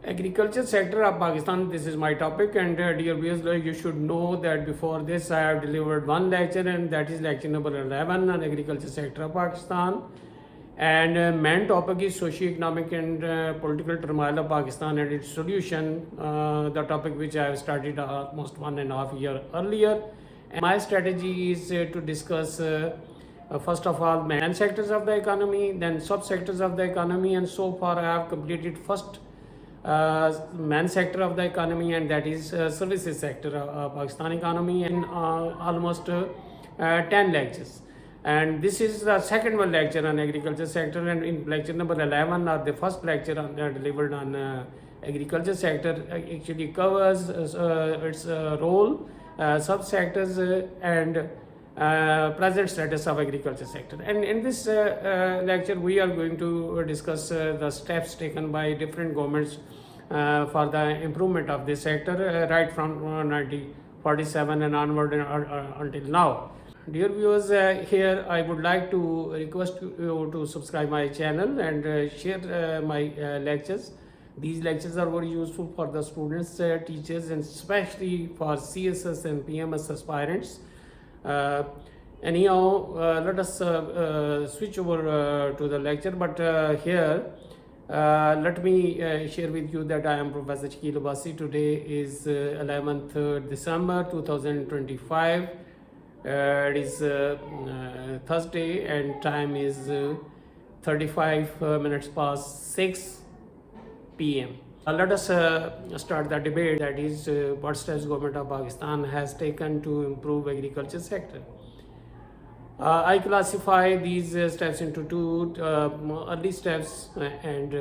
Agriculture sector of Pakistan, this is my topic, and dear viewers, you should know that before this I have delivered one lecture, and that is lecture number 11 on agriculture sector of Pakistan. And main topic is socio-economic and political turmoil of Pakistan and its solution, the topic which I have started almost 1.5 years earlier. And my strategy is to discuss first of all main sectors of the economy, then subsectors of the economy, and so far I have completed first main sector of the economy, and that is services sector of Pakistan economy, and almost 10 lectures. And this is the second one lecture on agriculture sector, and in lecture number 11 or the first lecture delivered on agriculture sector actually covers its role, subsectors, and present status of agriculture sector. And in this lecture we are going to discuss the steps taken by different governments for the improvement of this sector right from 1947 and onward until now. Dear viewers, here I would like to request you to subscribe my channel and share my lectures. These lectures are very useful for the students, teachers, and especially for CSS and PMS aspirants. Anyhow, let us switch over to the lecture, but here let me share with you that I am Professor Shakeel Abbasi. Today is 11th December 2025. It is Thursday, and time is 35 minutes past 6 p.m. Let us start the debate, that is what steps government of Pakistan has taken to improve agriculture sector. I classify these steps into two, early steps and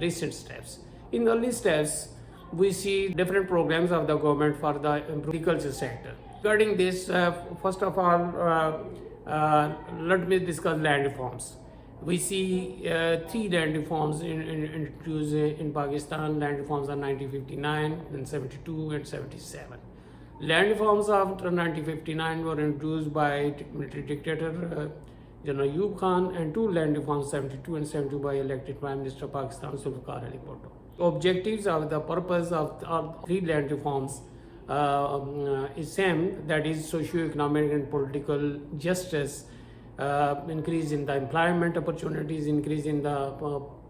recent steps. In early steps, we see different programs of the government for the agriculture sector. Regarding this, first of all, let me discuss land reforms. We see 3 land reforms introduced in Pakistan. Land reforms are 1959, then 72 and 77. Land reforms after 1959 were introduced by military dictator General Ayub Khan, and 2 land reforms 72 and 72 by elected Prime Minister of Pakistan Zulfikar Ali Bhutto. Objectives of the purpose of 3 land reforms is same, that is socio-economic and political justice, increase in the employment opportunities, increase in the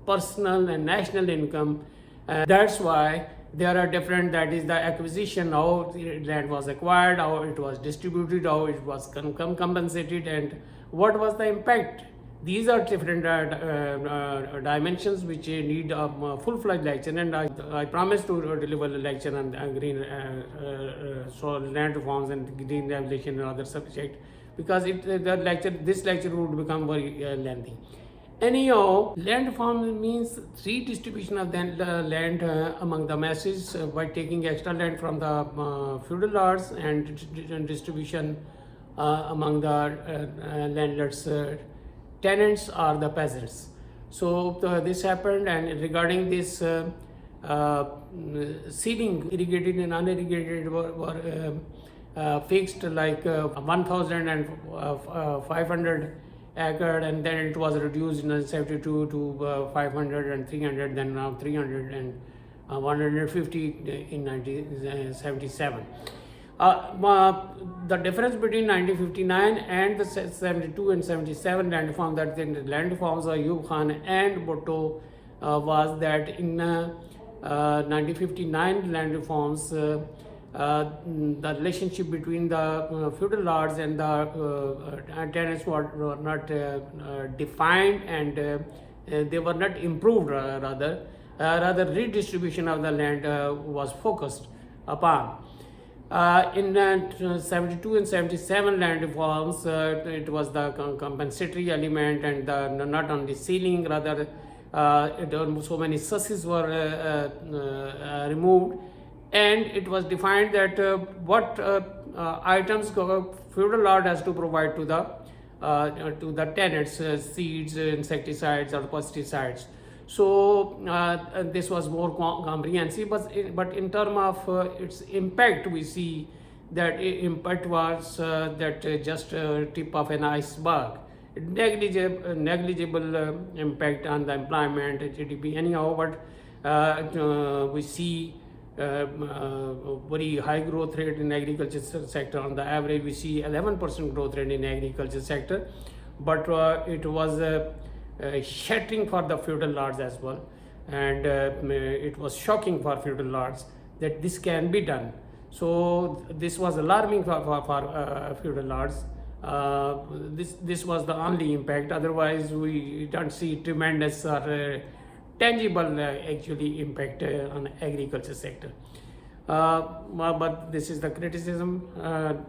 personal and national income. That's why there are different, that is the acquisition, how the land was acquired, how it was distributed, how it was compensated, and what was the impact. These are different dimensions which need a full-fledged lecture, and I promise to deliver a lecture on green land reforms and green revolution and other subject, because this lecture would become very lengthy. Anyhow, land reform means redistribution of the land among the masses by taking extra land from the feudal lords and distribution among the landlords, tenants or the peasants. So this happened, and regarding this seeding, irrigated and unirrigated were fixed like 1,500 acre, and then it was reduced in 72 to 500 and 300, then now 300 and 150 in 1977. The difference between 1959 and the 72 and 77 land reform, that the land reforms of Ayub Khan and Bhutto, was that in 1959 land reforms, the relationship between the feudal lords and the tenants were not defined, and they were not improved, rather redistribution of the land was focused upon. In 72 and 77 land reforms, it was the compensatory element, and not only ceiling, rather so many cesses were removed, and it was defined that what items feudal lord has to provide to the tenants, seeds, insecticides or pesticides. So this was more comprehensive, but in terms of its impact, we see that impact was that just tip of an iceberg. Negligible impact on the employment, GDP, anyhow. But We see very high growth rate in agriculture sector. On the average, we see 11% growth rate in agriculture sector, but it was shattering for the feudal lords as well, and it was shocking for feudal lords that this can be done. So this was alarming for feudal lords. This was the only impact. Otherwise, we don't see tremendous or tangible actually impact on agriculture sector. But this is the criticism.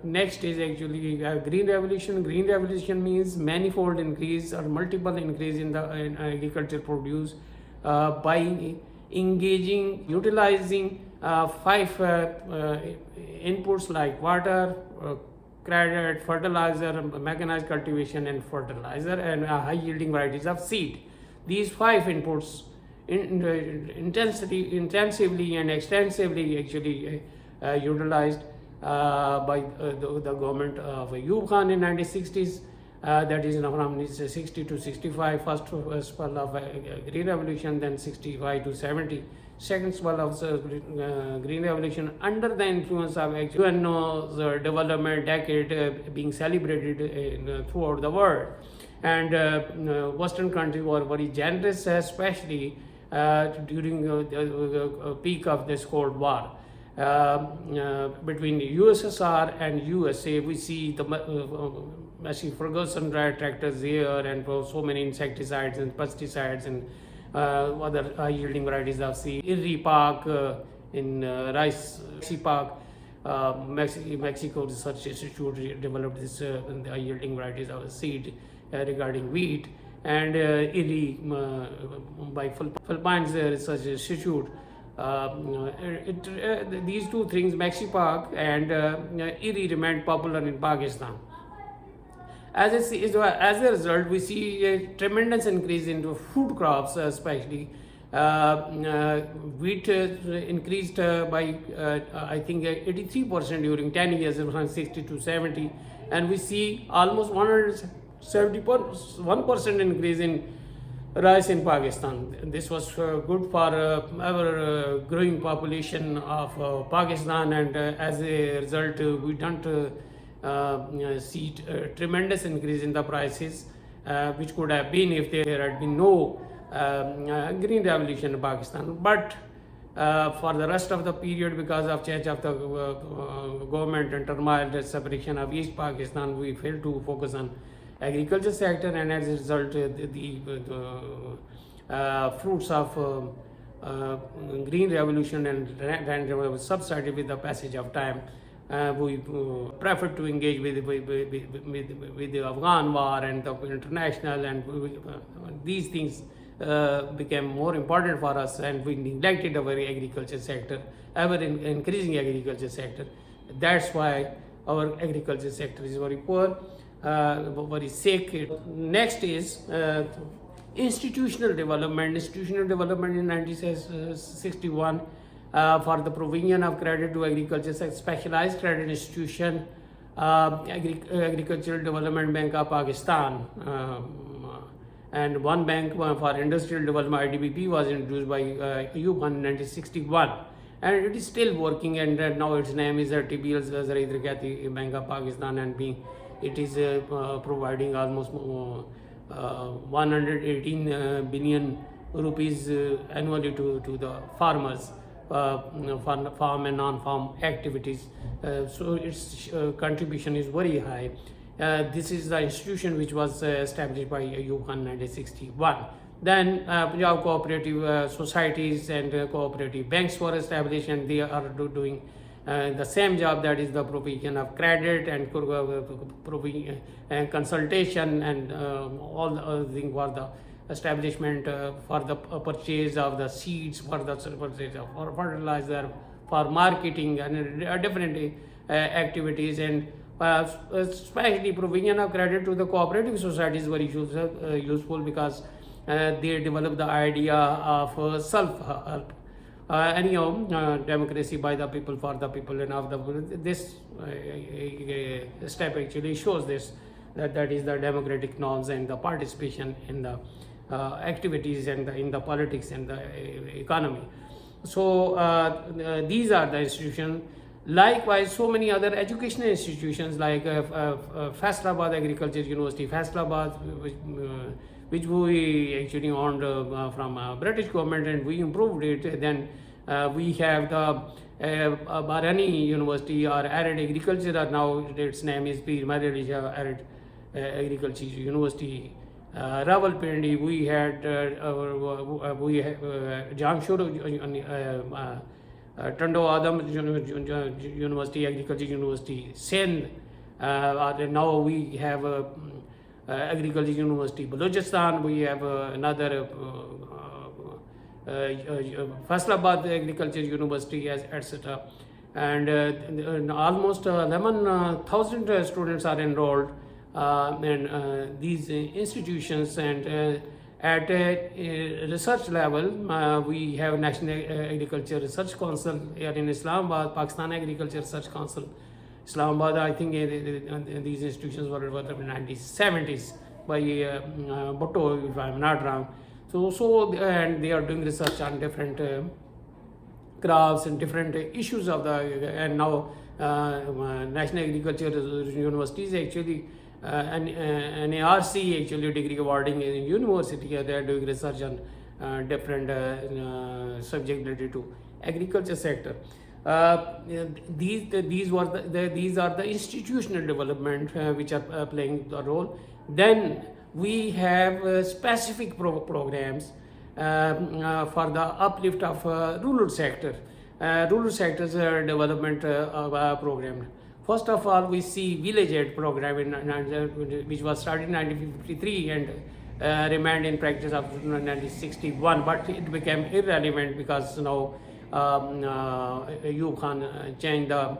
Next is actually green revolution. Green revolution means manifold increase or multiple increase in the agriculture produce by engaging, utilizing 5 inputs like water, credit, fertilizer, mechanized cultivation and fertilizer, and high yielding varieties of seed. These 5 inputs intensively and extensively actually utilized by the government of Ayub Khan in 1960s. That is from 60 to 65, first spell of Green Revolution, then 65 to 70, second spell of Green Revolution under the influence of UNO's development decade being celebrated throughout the world. And Western countries were very generous, especially during the peak of this Cold War. Between the USSR and USA, we see the Massey Ferguson tractors here, and so many insecticides and pesticides and other high yielding varieties of seed. Irri Park in rice, Park, Mexico Research Institute developed this high yielding varieties of seed regarding wheat, and Irri by Philippines Research Institute. These two things, Maxi Park and Irri, remained popular in Pakistan. As a result, we see a tremendous increase into food crops, especially wheat increased by I think 83% during 10 years, from 60 to 70, and we see almost 171% increase in rice in Pakistan. This was good for our growing population of Pakistan, and as a result, we don't see tremendous increase in the prices, which could have been if there had been no green revolution in Pakistan. But for the rest of the period, because of change of the government and turmoil, the separation of East Pakistan, we failed to focus on agriculture sector, and as a result, the fruits of green revolution and subsided with the passage of time. We preferred to engage with the Afghan war and the international, and these things became more important for us, and we neglected our agriculture sector, ever increasing agriculture sector. That's why our agriculture sector is very poor, very sick. Next is institutional development. Institutional development in 1961 for the provision of credit to agriculture, specialized credit institution, Agricultural Development Bank of Pakistan, and one bank for industrial development, IDBP, was introduced by Ayub Khan in 1961, and it is still working, and now its name is TBL Zaridrakati Bank of Pakistan, and it is providing almost 118 billion rupees annually to the farmers, farm and non-farm activities. So its contribution is very high. This is the institution which was established by Ayub Khan in 1961. Then Punjab cooperative societies and cooperative banks were established, and they are doing the same job, that is the provision of credit and consultation and all the other things for the establishment, for the purchase of the seeds, for the purchase of fertilizer, for marketing and different activities, and especially provision of credit to the cooperative society is very useful, because they develop the idea of self-help. Anyhow, democracy by the people, for the people, and of the people. This step actually shows this, that is the democratic norms and the participation in the activities and in the politics and the economy. So these are the institutions. Likewise, so many other educational institutions like Faisalabad Agriculture University, Faisalabad, which we actually owned from British government, and we improved it. Then we have the Barani University or Arid Agriculture, or now its name is Pir Mahir Ali Shah Arid Agriculture University. Rawalpindi, we had Jamshur, Tando Adam University, Agriculture University, Sindh. Now we have Agriculture University, Balochistan. We have another Faisalabad Agriculture University, etc. And almost 11,000 students are enrolled in these institutions. And at a research level, we have National Agriculture Research Council here in Islamabad, Pakistan Agriculture Research Council, Islamabad. I think these institutions were developed in the 1970s by Bhutto, if I'm not wrong. And they are doing research on different crops and different issues of the, and now National Agriculture University is actually an ARC actually degree awarding university. They are doing research on different subject related to agriculture sector. These are the institutional development which are playing the role. Then we have specific programs for the uplift of rural sector. Rural sector's development program. First of all, we see Village Aid program which was started in 1953 and remained in practice up to 1961, but it became irrelevant because now Ayub Khan changed the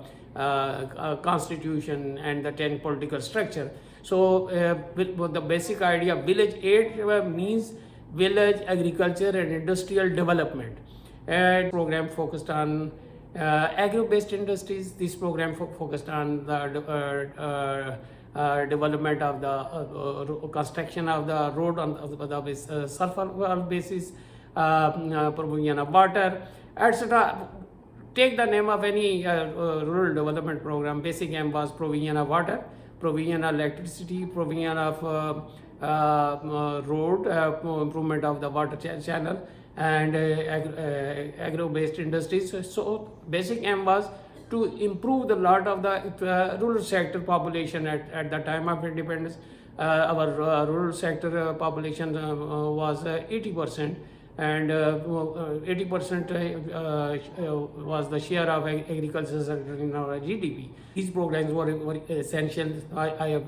constitution and the 10 political structure. So the basic idea of Village Aid means village agriculture and industrial development. And program focused on agro-based industries. This program focused on the development of the construction of the road on the sulfur basis, provision of water, etc. Take the name of any rural development program. Basic aim was provision of water, provision of electricity, provision of road, improvement of the water channel, and agro-based industries. So basic aim was to improve the lot of the rural sector population at the time of independence. Our rural sector population was 80%, and 80% was the share of agriculture sector in our GDP. These programs were essential. I have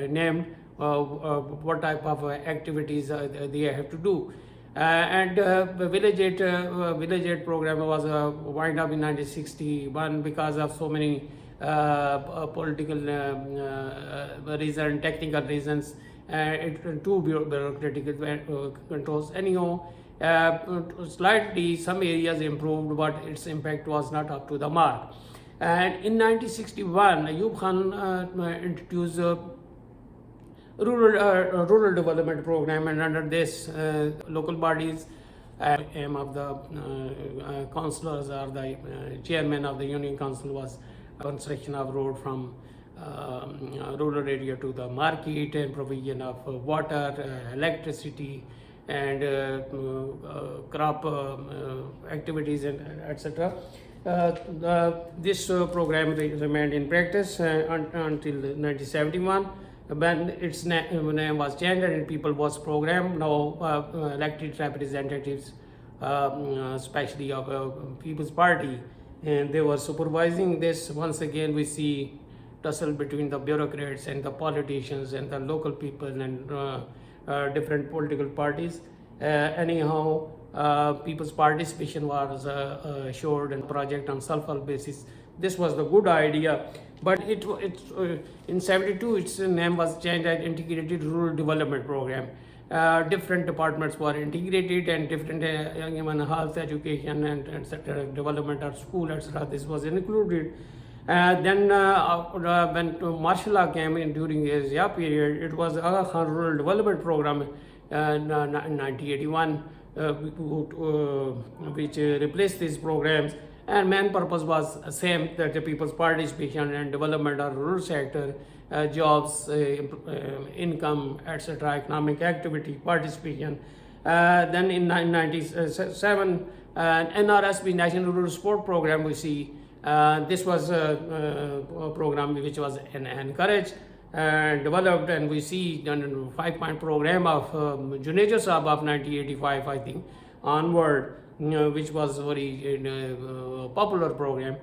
named what type of activities they have to do. And Village Aid program was wind up in 1961 because of so many political reasons, technical reasons, too bureaucratic controls. Anyhow, slightly some areas improved, but its impact was not up to the mark. And in 1961, Ayub Khan introduced rural development program, and under this local bodies, aim of the councillors or the chairman of the union council was construction of road from rural area to the market, and provision of water, electricity, and crop activities, and etc. This program remained in practice until 1971. When its name was changed and people was programmed. Now elected representatives, especially of People's Party, and they were supervising this. Once again, we see tussle between the bureaucrats and the politicians and the local people and different political parties. Anyhow, people's participation was assured in project on sulfur basis. This was the good idea, but in 72 its name was changed and Integrated Rural Development Program. Different departments were integrated, and different even health, education, and etc. development of school, etc. This was included. Then when martial law came in during the Zia period, it was Aga Khan Rural Development Program in 1981, which replaced these programs. And main purpose was same, that the people's participation and development of rural sector, jobs, income, etc., economic activity, participation. Then in 1997, NRSP, National Rural Sport Program, we see this was a program which was encouraged and developed, and we see the 5-point program of Junejo Saab of 1985, I think, onward, which was very popular program.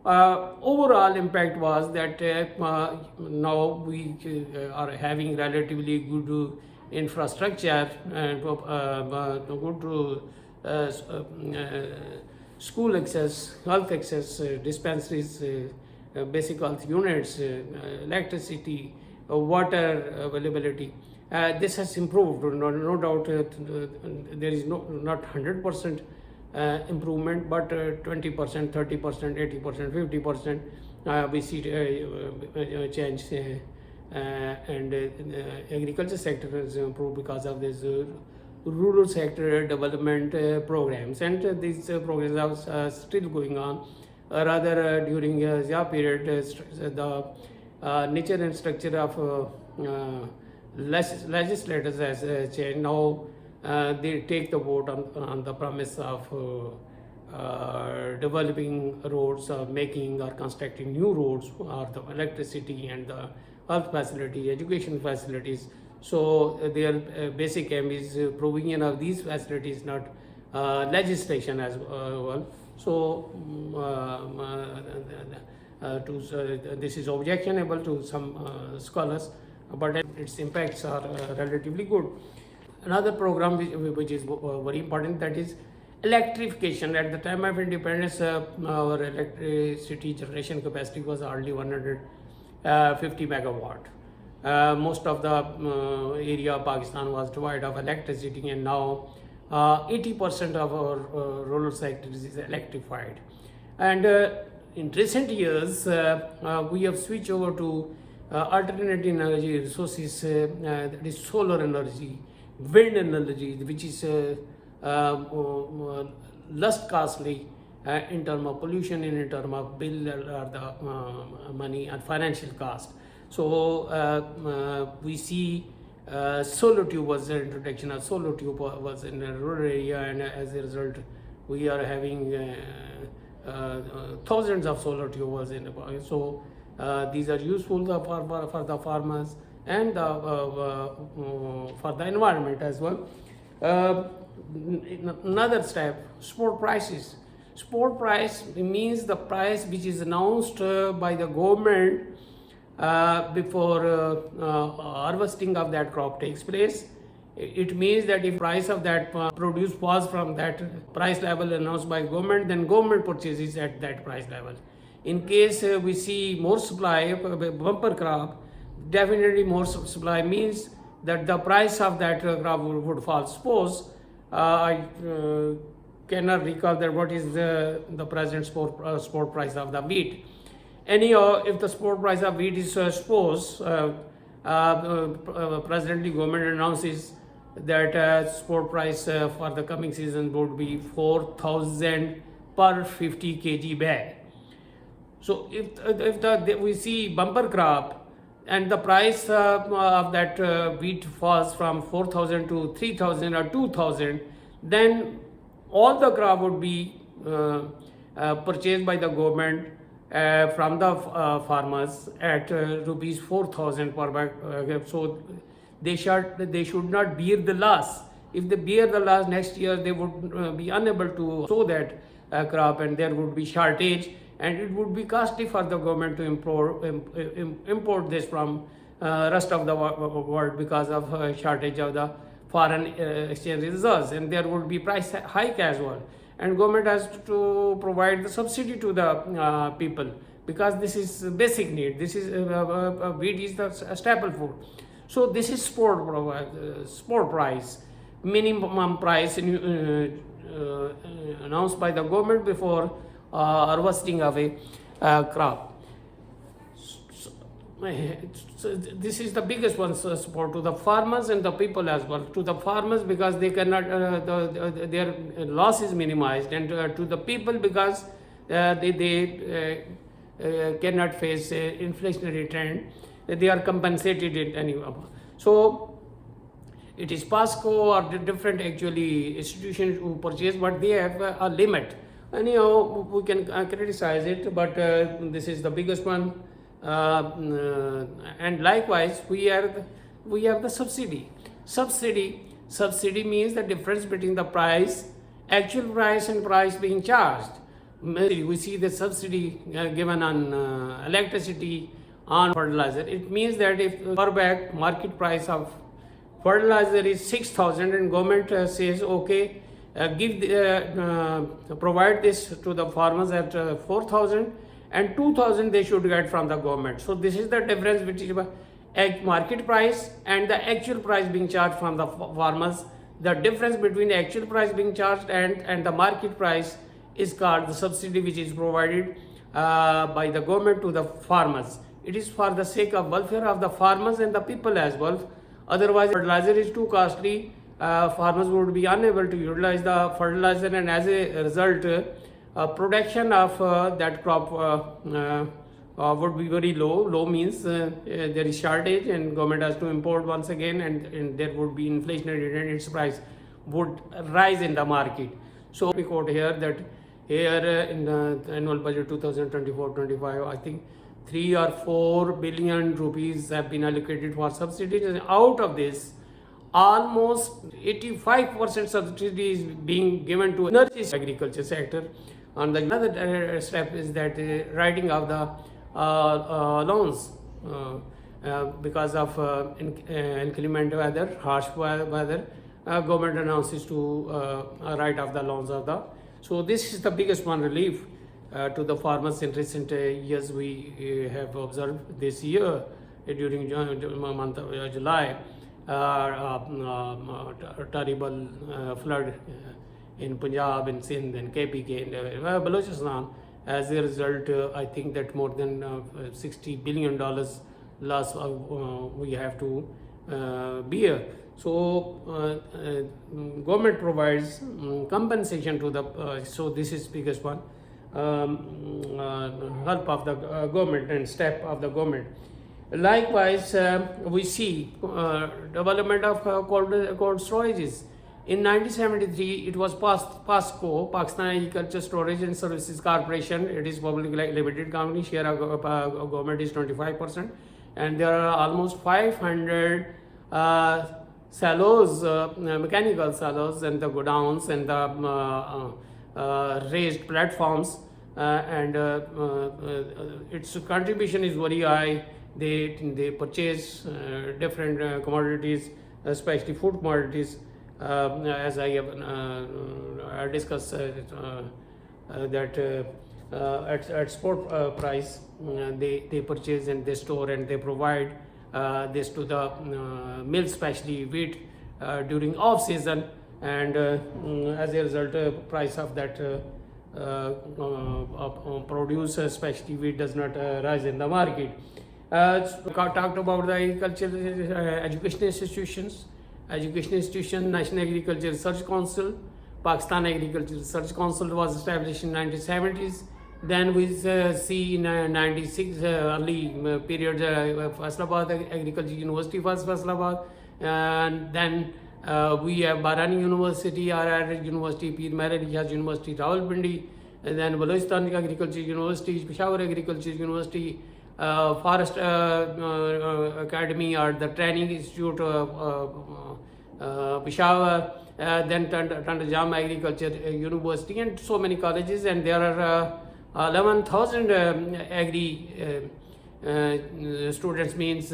Overall impact was that now we are having relatively good infrastructure and good school access, health access, dispensaries, basic health units, electricity, water availability. This has improved, no doubt. There is not 100% improvement, but 20%, 30%, 80%, 50% we see change, and agriculture sector has improved because of this rural sector development programs, and these programs are still going on. Rather, during the period, the nature and structure of legislators has changed. Now they take the vote on the premise of developing roads, making or constructing new roads, or the electricity and the health facility, education facilities. So their basic aim is provision of these facilities, not legislation as well. So this is objectionable to some scholars, but its impacts are relatively good. Another program which is very important, that is electrification. At the time of independence, our electricity generation capacity was hardly 150 megawatt. Most of the area of Pakistan was devoid of electricity, and now 80% of our rural sector is electrified. And in recent years, we have switched over to alternative energy resources, that is solar energy, wind energy, which is less costly in terms of pollution and in terms of bill or the money and financial cost. So we see solar tube was the introduction of solar tube was in a rural area, and as a result we are having thousands of solar tubes in the market. So these are useful for the farmers and for the environment as well. Another step, spot prices. Spot price means the price which is announced by the government before harvesting of that crop takes place. It means that if price of that produce falls from that price level announced by government, then government purchases at that price level. In case we see more supply, bumper crop, definitely more supply means that the price of that crop would fall. Suppose I cannot recall that what is the present spot price of the wheat. Anyhow, if the spot price of wheat is suppose presently government announces that spot price for the coming season would be 4,000 per 50 kg bag. So if we see bumper crop and the price of that wheat falls from 4,000 to 3,000 or 2,000, then all the crop would be purchased by the government from the farmers at rupees 4,000 per bag. So they should not bear the loss. If they bear the loss next year, they would be unable to sow that crop, and there would be shortage, and it would be costly for the government to import this from rest of the world because of shortage of the foreign exchange reserves, and there would be price hike as well. And government has to provide the subsidy to the people, because this is basic need. This is wheat is the staple food. So this is spot price, minimum price announced by the government before harvesting of a crop. So this is the biggest one, so support to the farmers and the people as well. To the farmers because they cannot, their loss is minimized, and to the people because they cannot face inflationary trend. They are compensated in any way. So it is PASCO or the different actually institutions who purchase, but they have a limit. Anyhow, we can criticize it, but this is the biggest one. And likewise, we have the subsidy. Subsidy means the difference between the price, actual price, and price being charged. We see the subsidy given on electricity, on fertilizer. It means that if per bag market price of fertilizer is 6,000 and government says okay, provide this to the farmers at 4,000, and 2,000 they should get from the government. So this is the difference between market price and the actual price being charged from the farmers. The difference between the actual price being charged and the market price is called the subsidy, which is provided by the government to the farmers. It is for the sake of welfare of the farmers and the people as well. Otherwise, fertilizer is too costly. Farmers would be unable to utilize the fertilizer, and as a result, production of that crop would be very low. Low means there is shortage, and government has to import once again, and there would be inflationary, and its price would rise in the market. So we quote here that here in the annual budget 2024-25, I think 3 or 4 billion rupees have been allocated for subsidies, and out of this, almost 85% subsidy is being given to energy agriculture sector. And the another step is that writing of the loans because of inclement weather, harsh weather, government announces to write off the loans of the. So this is the biggest one relief to the farmers in recent years. We have observed this year during the month of July, terrible flood in Punjab, in Sindh, and KPK, and Balochistan. As a result, I think that more than $60 billion loss we have to bear. So government provides compensation to the, so this is biggest one, help of the government and step of the government. Likewise, we see development of cold storages. In 1973, it was PASCO, Pakistan Agriculture Storage and Services Corporation. It is publicly limited company. Share of government is 25%, and there are almost 500 silos, mechanical silos, and the godowns and the raised platforms, and its contribution is very high. They purchase different commodities, especially food commodities. As I have discussed that at spot price, they purchase and they store and they provide this to the mill, especially wheat during off season, and as a result, price of that produce, especially wheat, does not rise in the market. Talked about the agriculture education institutions. National Agriculture Research Council, Pakistan Agriculture Research Council was established in 1970s. Then we see in 96 early period Faisalabad Agriculture University was Faisalabad, and then we have Barani University, RR University, Pir Mehar Rijaz University, Rawalpindi, and then Balochistan Agriculture University, Peshawar Agriculture University, Forest Academy or the Training Institute Peshawar, then Tanda Jam Agriculture University, and so many colleges, and there are 11,000 agri students, means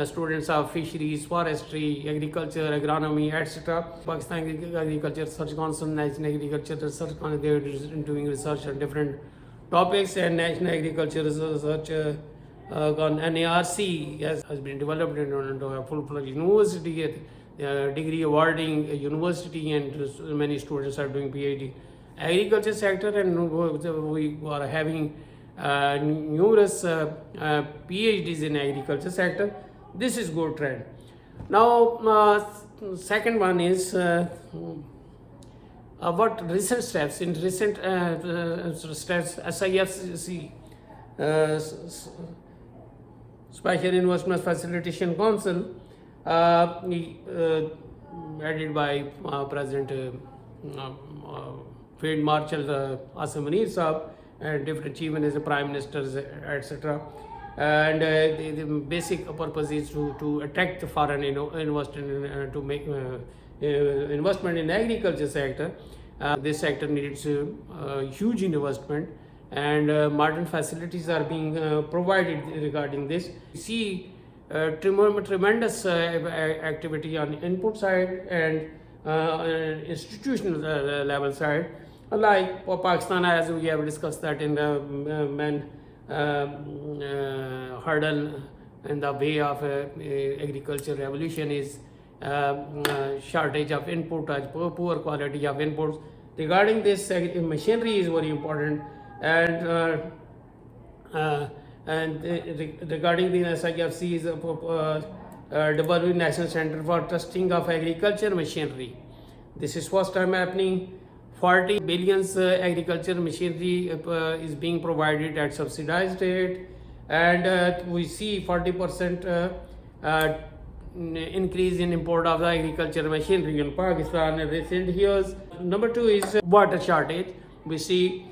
students of fisheries, forestry, agriculture, agronomy, etc. Pakistan Agriculture Research Council, National Agriculture Research Council, they are doing research on different topics, and National Agriculture Research NARC has been developed into a full-fledged university, degree awarding university, and many students are doing PhD. Agriculture sector, and we are having numerous PhDs in agriculture sector. This is good trend. Now, second one is what recent steps in recent steps SIFC, Special Investment Facilitation Council, headed by President Field Marshal Asim Munir Saab, and different chief ministers, prime ministers, etc. And the basic purpose is to attract the foreign investment, to make investment in agriculture sector. This sector needs huge investment, and modern facilities are being provided regarding this. We see tremendous activity on input side and institutional level side. Like Pakistan, as we have discussed that in the main hurdle in the way of agriculture revolution is shortage of input, poor quality of inputs. Regarding this, machinery is very important, and regarding the SIFC is developing National Center for Testing of Agriculture Machinery. This is first time happening. 40 billions agriculture machinery is being provided at subsidized rate, and we see 40% increase in import of the agriculture machinery in Pakistan in recent years. Number two is water shortage. We see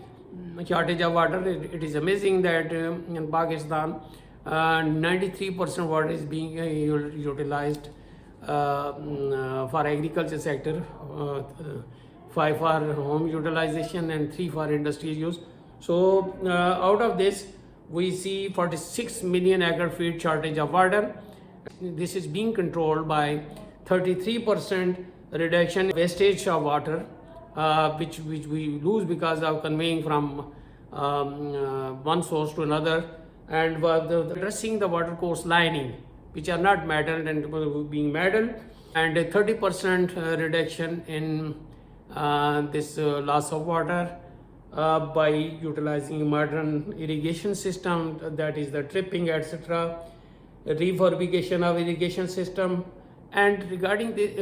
shortage of water. It is amazing that in Pakistan 93% water is being utilized for agriculture sector, 5 for home utilization and 3 for industrial use. So out of this we see 46 million acre feet shortage of water. This is being controlled by 33% reduction in wastage of water, which we lose because of conveying from one source to another, and addressing the water course lining, which are not meddled and being meddled, and a 30% reduction in this loss of water by utilizing modern irrigation system, that is the tripping, etc., refurbishment of irrigation system. And regarding the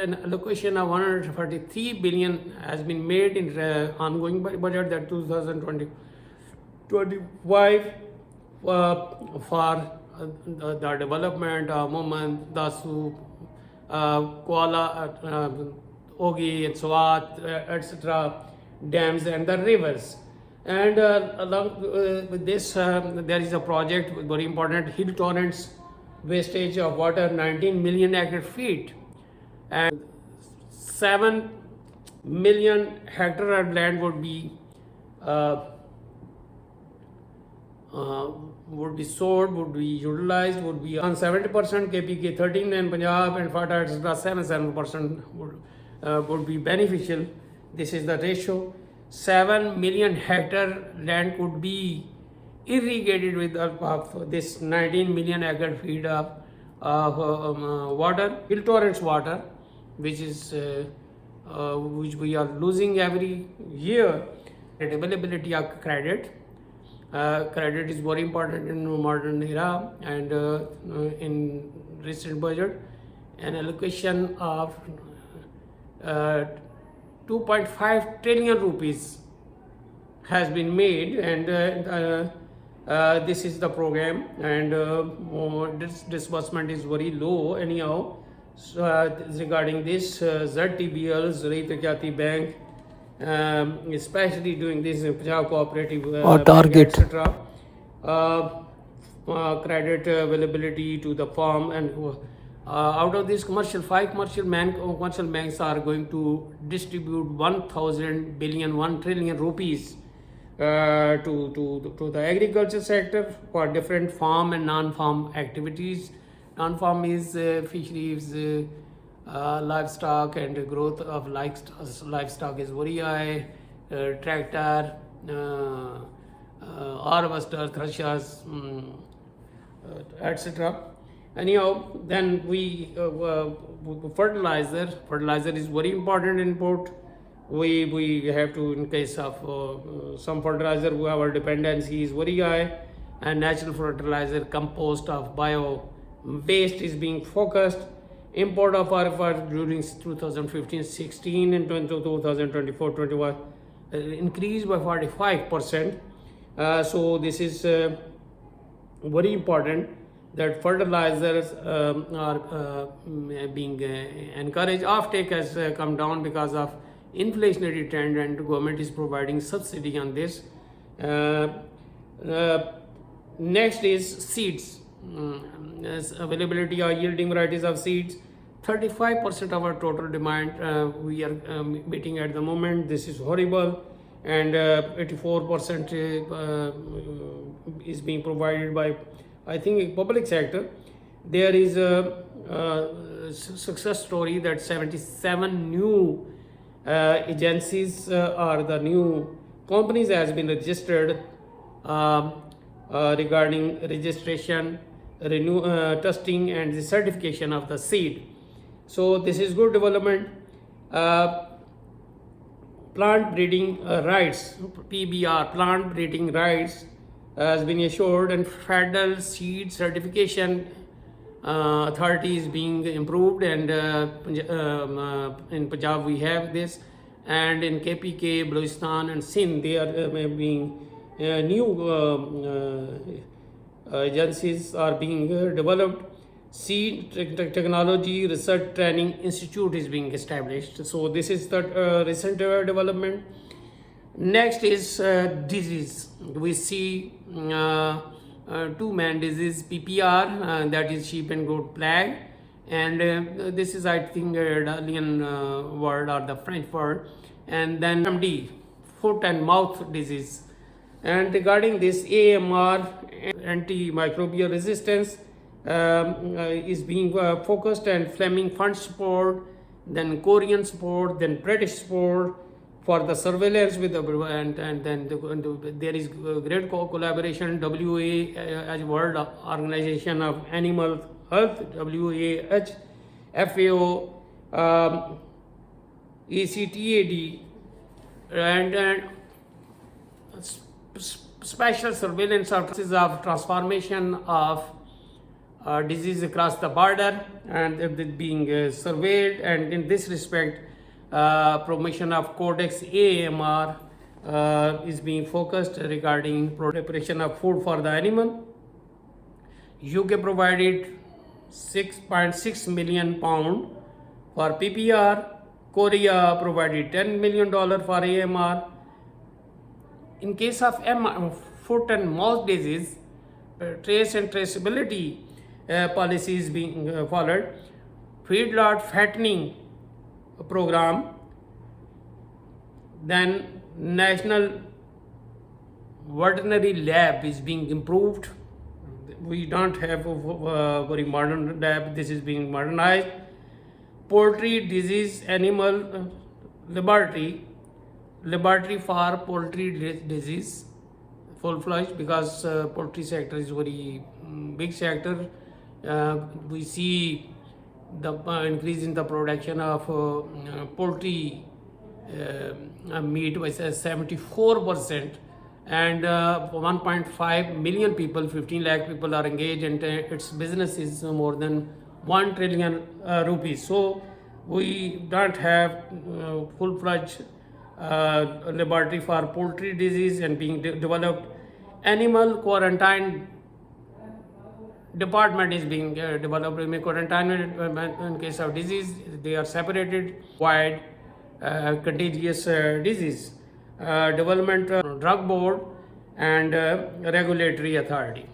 an allocation of 143 billion has been made in ongoing budget, that 2020-25 for the development of Moman, Dasu, Kuala, Ogi, and Swat, etc., dams and the rivers. And along with this, there is a project very important, hill torrents, wastage of water 19 million acre feet, and 7 million hectare of land would be sold, would be utilized, would be on 70%, KPK 13, and Punjab and Fata, etc., 7% would be beneficial. This is the ratio. 7 million hectare land could be irrigated with this 19 million acre feet of water, hill torrents water, which is which we are losing every year. Availability of credit. Credit is very important in modern era, and in recent budget, an allocation of 2.5 trillion rupees has been made, and this is the program, and this disbursement is very low anyhow. So, regarding this, ZTBL, Zarii Taraqiyati Bank, especially doing this in Punjab Cooperative or Target, etc., credit availability to the farm, and out of this five commercial banks are going to distribute 1,000 billion, 1 trillion rupees to the agriculture sector for different farm and non-farm activities. Non-farm is fisheries, livestock, and growth of livestock is very high. Tractor, harvester, threshers, etc. Anyhow, then we fertilizer is very important input. we have to, in case of some fertilizer, our dependency is very high, and natural fertilizer, compost of bio waste is being focused. Import of RFR during 2015-16 and 2024-21 increased by 45%. So this is very important that fertilizers are being encouraged. Offtake has come down because of inflationary trend, and government is providing subsidy on this. Next is seeds. Availability of yielding varieties of seeds. 35% of our total demand we are meeting at the moment. This is horrible, and 84% is being provided by, I think, public sector. There is a success story that 77 new agencies or the new companies has been registered regarding registration, testing and the certification of the seed. So this is good development. Plant breeding rights, PBR, plant breeding rights has been assured, and federal seed certification authority is being improved, and in Punjab we have this, and in KPK, Balochistan and Sindh they are being new agencies are being developed. Seed Technology Research Training Institute is being established. So this is the recent development. Next is disease. We see two main disease, PPR, that is sheep and goat plague, and this is, I think, Italian word or the French word, and then MD, foot and mouth disease. And regarding this AMR, antimicrobial resistance, is being focused, and Fleming Fund support, then Korean support, then British support for the surveillance with the, and then there is great collaboration. WA as World Organization of Animal Health, WAH, FAO, ECTAD, and special surveillance of transformation of disease across the border, and being surveyed. And in this respect, promotion of Codex AMR is being focused regarding preparation of food for the animal. UK provided 6.6 million pound for PPR. Korea provided $10 million for AMR. In case of foot and mouth disease, trace and traceability policies being followed. Feedlot fattening program, then National Veterinary Lab is being improved. We don't have a very modern lab. This is being modernized. Poultry disease animal laboratory for poultry disease, full-fledged, because poultry sector is very big sector. We see the increase in the production of poultry meat by 74%, and 1.5 million people, 15 lakh people are engaged, and its business is more than 1 trillion rupees. So we don't have full-fledged laboratory for poultry disease and being developed. Animal quarantine department is being developed. In quarantine in case of disease, they are separated. Wide contagious disease development drug board and regulatory authority.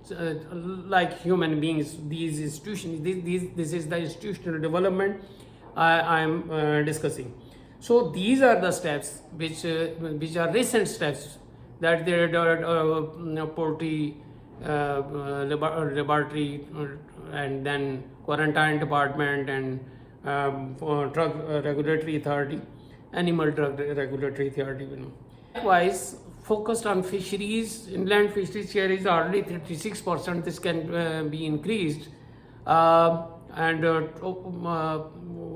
So, like human beings, these institutions, this is the institutional development I am discussing. So these are the steps which are recent steps that there are poultry laboratory, and then quarantine department, and drug regulatory authority, animal drug regulatory authority. Likewise, focused on fisheries. Inland fisheries share is already 36%. This can be increased, and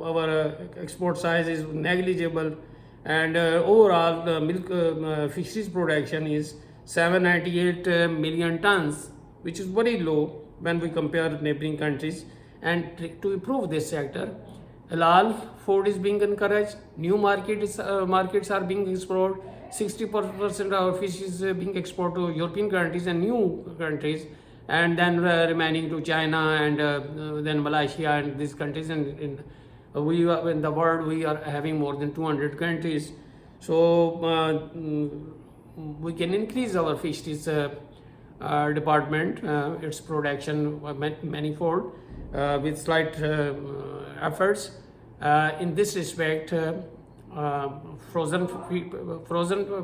our export size is negligible, and overall the milk fisheries production is 798 million tons, which is very low when we compare neighboring countries. And to improve this sector, halal food is being encouraged, new markets are being explored. 60% of our fish is being exported to European countries and new countries, and then remaining to China, and then Malaysia and these countries. And we are, in the world we are having more than 200 countries. So we can increase our fisheries department, its production manifold, with slight efforts. In this respect, frozen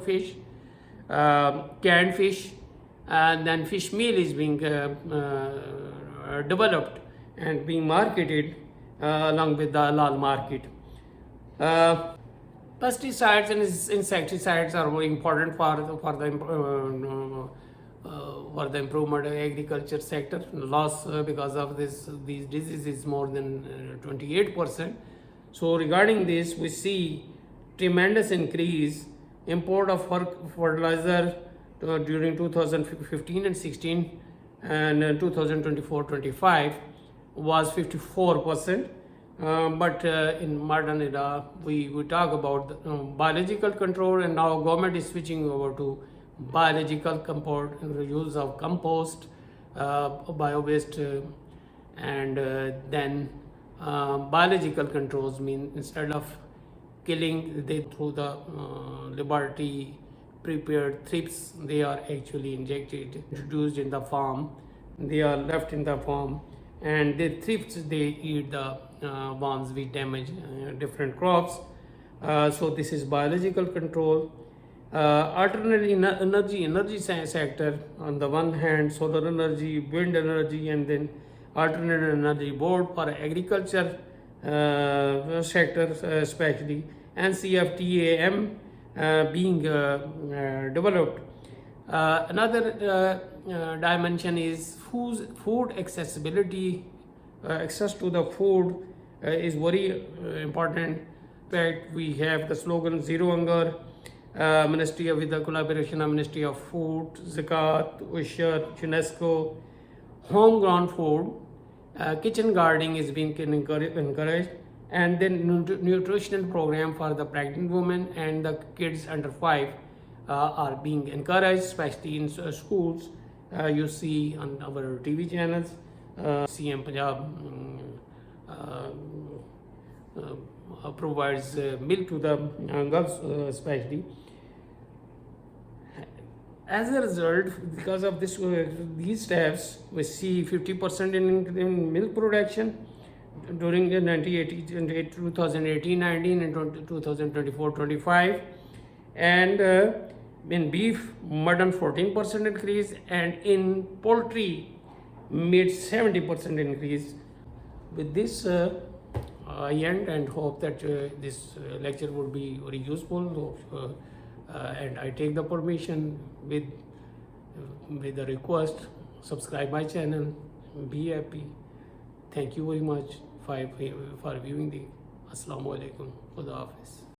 fish, canned fish, and then fish meal is being developed and being marketed along with the halal market. Pesticides and insecticides are very important for the improvement of agriculture sector. Loss because of these diseases is more than 28%. So regarding this, we see tremendous increase import of fertilizer during 2015 and 16, and 2024-25 was 54%. But in modern era, we talk about biological control, and now government is switching over to biological compost, use of compost, bio-waste, and then biological controls mean instead of killing through the laboratory prepared thrips, they are actually introduced in the farm. They are left in the farm, and the thrips, they eat the ones which damage different crops. So this is biological control. Alternative energy sector, on the one hand solar energy, wind energy, and then alternative energy board for agriculture sector, especially, and CFTAM being developed. Another dimension is food accessibility. Access to the food is very important. In fact, we have the slogan Zero Hunger, Ministry with the collaboration of Ministry of Food, Zakat, Usher, UNESCO, homegrown food, kitchen gardening is being encouraged, and then nutritional program for the pregnant women and the kids under 5 are being encouraged, especially in schools. You see on our TV channels, CM Punjab provides milk to the girls, especially. As a result, because of these steps, we see 50% in milk production during the 2018-19 and 2024-25, and in beef, mutton 14% increase, and in poultry, meat 70% increase. With this, I end and hope that this lecture would be very useful. And I take the permission with the request, subscribe my channel, be happy. Thank you very much for viewing the. Assalamu alaikum. Khuda Hafiz.